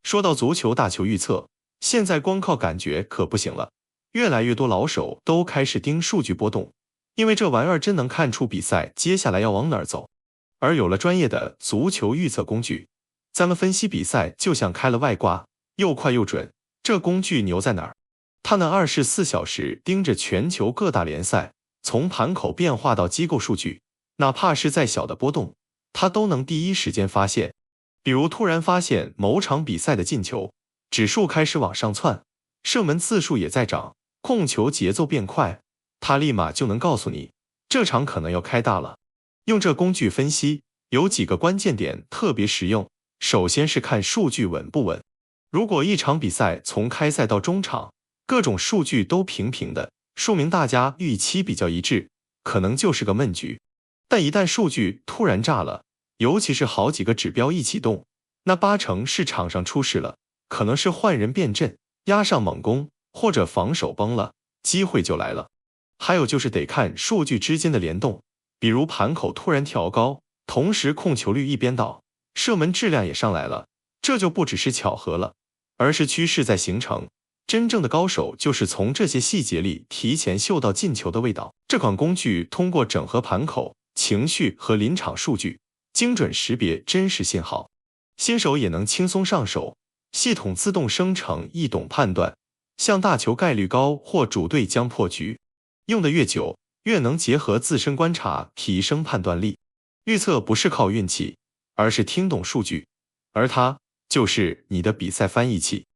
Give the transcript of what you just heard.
说到足球大球预测，现在光靠感觉可不行了，越来越多老手都开始盯数据波动，因为这玩意儿真能看出比赛接下来要往哪儿走。而有了专业的足球预测工具，咱们分析比赛就像开了外挂，又快又准。这工具牛在哪儿？它能24小时盯着全球各大联赛，从盘口变化到机构数据，哪怕是再小的波动，它都能第一时间发现。比如突然发现某场比赛的进球，指数开始往上窜，射门次数也在涨，控球节奏变快，它立马就能告诉你，这场可能要开大了。用这工具分析，有几个关键点特别实用。首先是看数据稳不稳。如果一场比赛从开赛到中场，各种数据都平平的，说明大家预期比较一致，可能就是个闷局。但一旦数据突然炸了，尤其是好几个指标一起动，那80%是场上出事了，可能是换人变阵，压上猛攻，或者防守崩了，机会就来了。还有就是得看数据之间的联动，比如盘口突然调高，同时控球率一边倒，射门质量也上来了，这就不只是巧合了，而是趋势在形成。真正的高手就是从这些细节里提前嗅到进球的味道。这款工具通过整合盘口、情绪和临场数据，精准识别真实信号，新手也能轻松上手。系统自动生成易懂判断，像大球概率高或主队将破局，用的越久，越能结合自身观察提升判断力。预测不是靠运气，而是听懂数据，而它就是你的比赛翻译器。